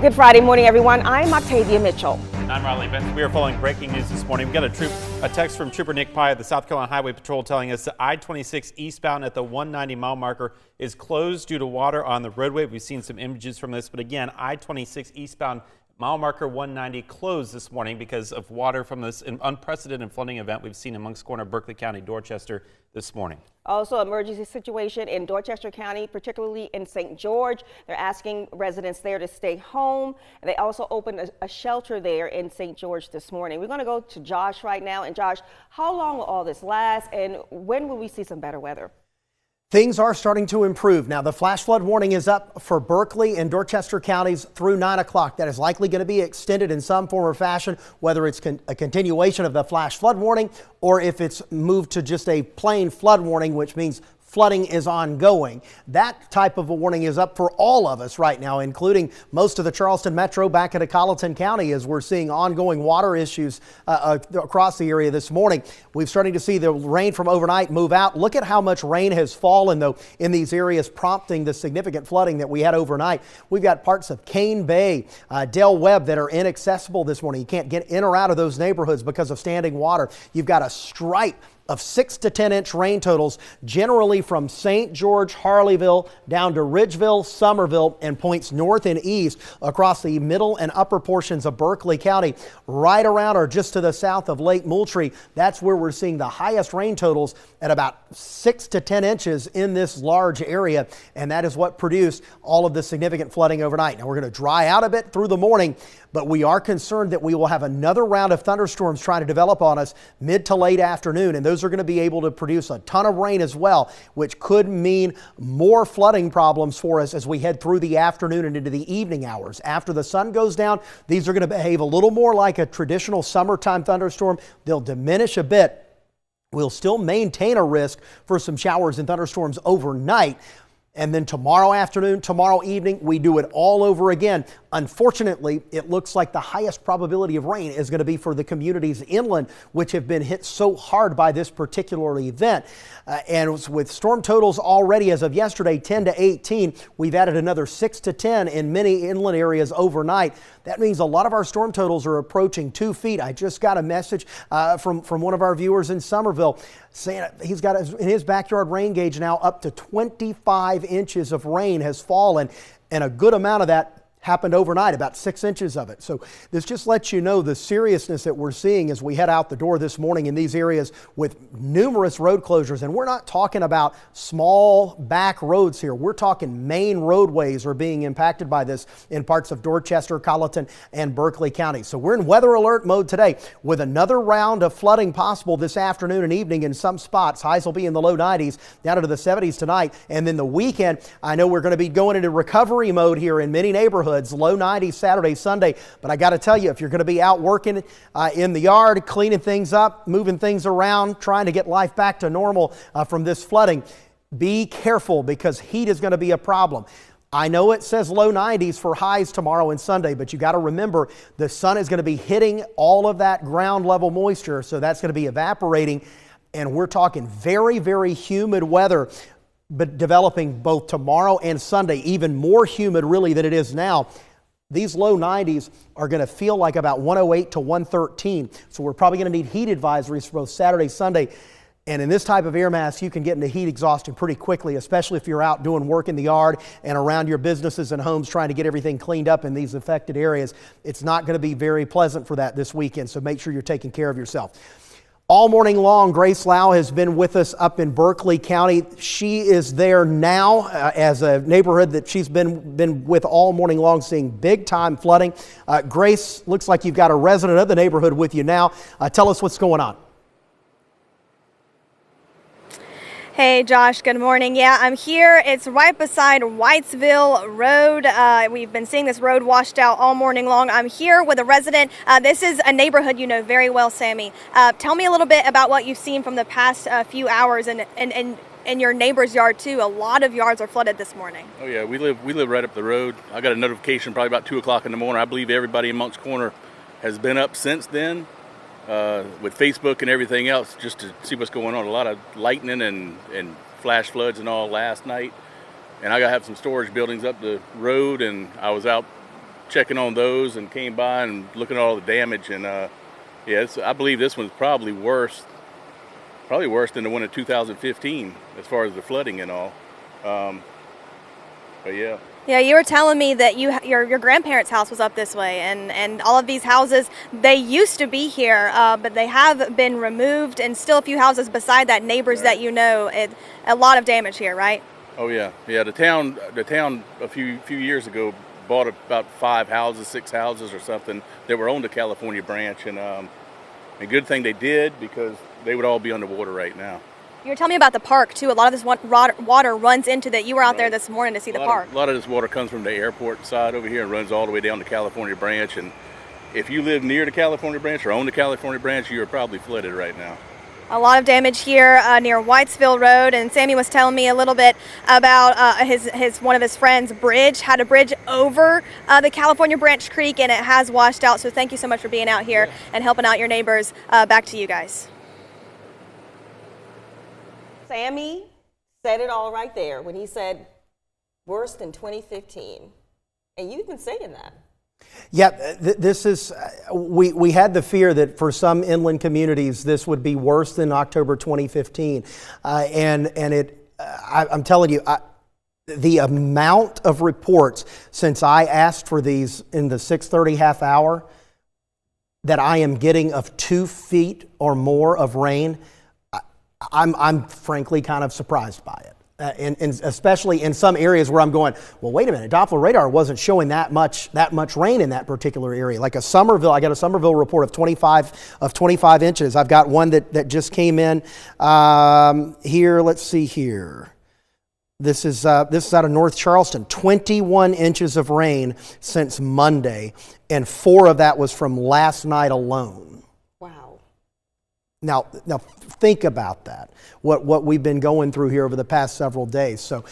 Good Friday morning, everyone. I'm Octavia Mitchell. I'm Riley Benson. We are following breaking news this morning. We got a text from Trooper Nick Pye of the South Carolina Highway Patrol telling us that I-26 eastbound at the 190 mile marker is closed due to water on the roadway. We've seen some images from this, but again, I-26 eastbound mile marker 190 closed this morning because of water from this unprecedented flooding event we've seen amongst corner Berkeley County, Dorchester this morning. Also, emergency situation in Dorchester County, particularly in St. George. They're asking residents there to stay home. And they also opened a shelter there in St. George this morning. We're going to go to Josh right now. And Josh, how long will all this last, and when will we see some better weather? Things are starting to improve. Now, the flash flood warning is up for Berkeley and Dorchester counties through 9 o'clock. That is likely going to be extended in some form or fashion, whether it's a continuation of the flash flood warning or if it's moved to just a plain flood warning, which means flooding is ongoing. That type of a warning is up for all of us right now, including most of the Charleston Metro back into Colleton County, as we're seeing ongoing water issues across the area this morning. We've started to see the rain from overnight move out. Look at how much rain has fallen, though, in these areas, prompting the significant flooding that we had overnight. We've got parts of Cane Bay, Del Webb that are inaccessible this morning. You can't get in or out of those neighborhoods because of standing water. You've got a stripe of 6 to 10 inch rain totals, generally from St. George, Harleyville, down to Ridgeville, Somerville, and points north and east across the middle and upper portions of Berkeley County, right around or just to the south of Lake Moultrie. That's where we're seeing the highest rain totals at about 6 to 10 inches in this large area. And that is what produced all of the significant flooding overnight. Now, we're going to dry out a bit through the morning, but we are concerned that we will have another round of thunderstorms trying to develop on us mid to late afternoon. And those are going to be able to produce a ton of rain as well, which could mean more flooding problems for us as we head through the afternoon and into the evening hours. After the sun goes down, these are going to behave a little more like a traditional summertime thunderstorm. They'll diminish a bit. We'll still maintain a risk for some showers and thunderstorms overnight. And then tomorrow afternoon, tomorrow evening, we do it all over again. Unfortunately, it looks like the highest probability of rain is going to be for the communities inland, which have been hit so hard by this particular event. And with storm totals already as of yesterday, 10 to 18, we've added another 6 to 10 in many inland areas overnight. That means a lot of our storm totals are approaching 2 feet. I just got a message from one of our viewers in Somerville saying he's got in his backyard rain gauge now up to 25 inches of rain has fallen, and a good amount of that happened overnight, about 6 inches of it. So this just lets you know the seriousness that we're seeing as we head out the door this morning in these areas with numerous road closures. And we're not talking about small back roads here. We're talking main roadways are being impacted by this in parts of Dorchester, Colleton, and Berkeley County. So we're in weather alert mode today with another round of flooding possible this afternoon and evening in some spots. Highs will be in the low 90s, down into the 70s tonight. And then the weekend, I know we're going to be going into recovery mode here in many neighborhoods. Low 90s Saturday, Sunday. But I got to tell you, if you're going to be out working in the yard, cleaning things up, moving things around, trying to get life back to normal from this flooding, be careful because heat is going to be a problem. I know it says low 90s for highs tomorrow and Sunday, but you got to remember the sun is going to be hitting all of that ground level moisture, so that's going to be evaporating. And we're talking very, very humid weather, but developing both tomorrow and Sunday, even more humid really than it is now. These low 90s are going to feel like about 108 to 113. So we're probably going to need heat advisories for both Saturday, Sunday. And in this type of air mass, you can get into heat exhaustion pretty quickly, especially if you're out doing work in the yard and around your businesses and homes trying to get everything cleaned up in these affected areas. It's not going to be very pleasant for that this weekend, so make sure you're taking care of yourself. All morning long, Grace Lau has been with us up in Berkeley County. She is there now as a neighborhood that she's been with all morning long, seeing big time flooding. Grace, looks like you've got a resident of the neighborhood with you now. Tell us what's going on. Hey Josh, good morning. Yeah, I'm here. It's right beside Whitesville Road. We've been seeing this road washed out all morning long. I'm here with a resident. This is a neighborhood you know very well, Sammy. Tell me a little bit about what you've seen from the past few hours and in your neighbor's yard too. A lot of yards are flooded this morning. Oh yeah, we live right up the road. I got a notification probably about 2 o'clock in the morning. I believe everybody in Moncks Corner has been up since then. With Facebook and everything else, just to see what's going on. A lot of lightning and flash floods and all last night. And I got to have some storage buildings up the road, and I was out checking on those and came by and looking at all the damage. And yeah, I believe this one's probably worse than the one in 2015 as far as the flooding and all. But yeah. Yeah, you were telling me that your grandparents' house was up this way, and all of these houses, they used to be here, but they have been removed, and still a few houses beside that, neighbors that you know. A lot of damage here, right? Oh yeah, yeah. The town a few years ago bought about 6 houses or something that were on the California branch, and a good thing they did, because they would all be underwater right now. You were telling me about the park, too. A lot of this water runs into that. You were out there this morning to see the park. A lot of this water comes from the airport side over here and runs all the way down the California branch. And if you live near the California branch or on the California branch, you are probably flooded right now. A lot of damage here near Whitesville Road. And Sammy was telling me a little bit about one of his friends' bridge, had a bridge over the California Branch Creek, and it has washed out. So thank you so much for being out here and helping out your neighbors. Back to you guys. Sammy said it all right there when he said worse than 2015. And you've been saying that. Yeah, this is, we had the fear that for some inland communities this would be worse than October 2015. I'm telling you, the amount of reports since I asked for these in the 6:30 half hour that I am getting of 2 feet or more of rain, I'm frankly kind of surprised by it. And especially in some areas where I'm going, well, wait a minute, Doppler radar wasn't showing that much rain in that particular area. Like Somerville, I got a Somerville report of 25 inches. I've got one that just came in here. Let's see here. This is out of North Charleston. 21 inches of rain since Monday, and 4 of that was from last night alone. Wow. Now think about that, what we've been going through here over the past several days. So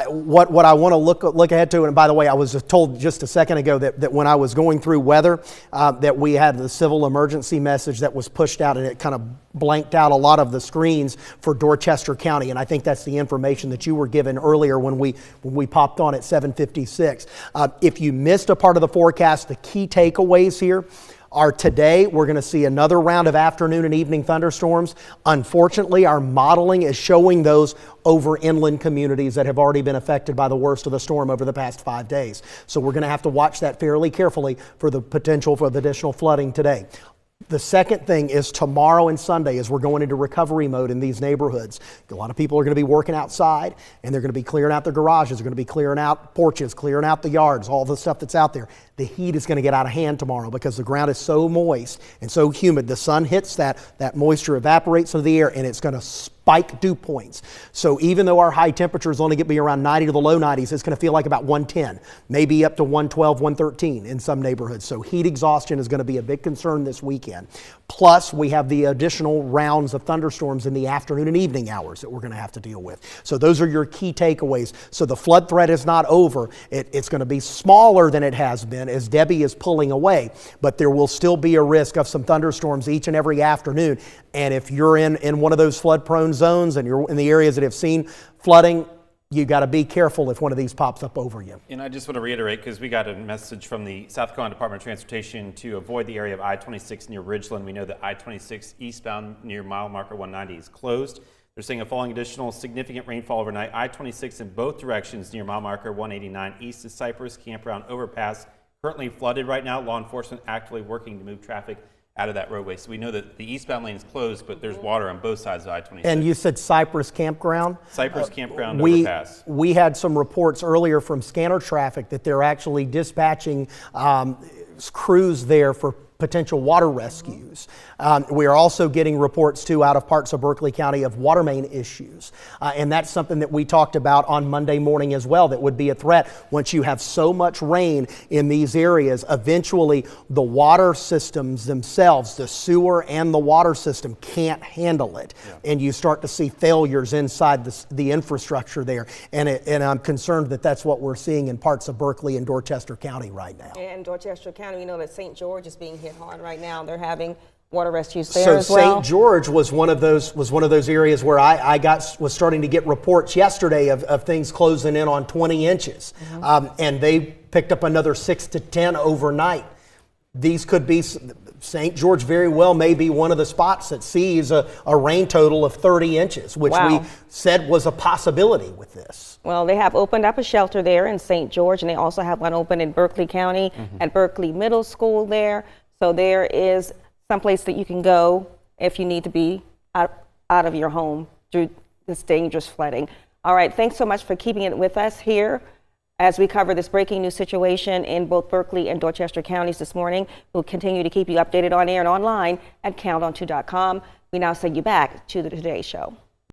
what I want to look ahead to, and by the way, I was told just a second ago that when I was going through weather, that we had the civil emergency message that was pushed out, and it kind of blanked out a lot of the screens for Dorchester County, and I think that's the information that you were given earlier when we popped on at 7:56. If you missed a part of the forecast, the key takeaways here are today we're going to see another round of afternoon and evening thunderstorms. Unfortunately, our modeling is showing those over inland communities that have already been affected by the worst of the storm over the past 5 days. So we're going to have to watch that fairly carefully for the potential for the additional flooding today. The second thing is tomorrow and Sunday, as we're going into recovery mode in these neighborhoods, a lot of people are going to be working outside, and they're going to be clearing out their garages, they're going to be clearing out porches, clearing out the yards, all the stuff that's out there. The heat is going to get out of hand tomorrow because the ground is so moist and so humid. The sun hits that moisture evaporates into the air, and it's going to spike dew points. So even though our high temperatures only get to be around 90 to the low 90s, it's going to feel like about 110, maybe up to 112, 113 in some neighborhoods. So heat exhaustion is going to be a big concern this weekend. Plus, we have the additional rounds of thunderstorms in the afternoon and evening hours that we're going to have to deal with. So those are your key takeaways. So the flood threat is not over. It's going to be smaller than it has been as Debbie is pulling away, but there will still be a risk of some thunderstorms each and every afternoon. And if you're in one of those flood-prone zones and you're in the areas that have seen flooding, you got to be careful if one of these pops up over you. And I just want to reiterate, because we got a message from the South Carolina Department of Transportation to avoid the area of I-26 near Ridgeland. We know that I-26 eastbound near mile marker 190 is closed. They're saying a falling additional significant rainfall overnight. I-26 in both directions near mile marker 189 east of Cypress Campground Overpass. Currently flooded right now. Law enforcement actively working to move traffic out of that roadway. So we know that the eastbound lane is closed, but there's water on both sides of I-26. And you said Cypress Campground? Cypress Campground Overpass. We had some reports earlier from scanner traffic that they're actually dispatching crews there for potential water rescues. We are also getting reports too out of parts of Berkeley County of water main issues. And that's something that we talked about on Monday morning as well, that would be a threat. Once you have so much rain in these areas, eventually the water systems themselves, the sewer and the water system, can't handle it. Yeah. And you start to see failures inside the infrastructure there. And I'm concerned that that's what we're seeing in parts of Berkeley and Dorchester County right now. And Dorchester County, we know that St. George is being hit hard right now. They're having water rescues there as well. St. George was one of those areas where I was starting to get reports yesterday of things closing in on 20 inches. Mm-hmm. And they picked up another 6 to 10 overnight. These could be, St. George very well may be one of the spots that sees a rain total of 30 inches, which Wow. we said was a possibility with this. Well, they have opened up a shelter there in St. George, and they also have one open in Berkeley County at Berkeley Middle School there. So there is someplace that you can go if you need to be out of your home through this dangerous flooding. All right, thanks so much for keeping it with us here as we cover this breaking news situation in both Berkeley and Dorchester counties this morning. We'll continue to keep you updated on air and online at counton2.com. We now send you back to the Today Show.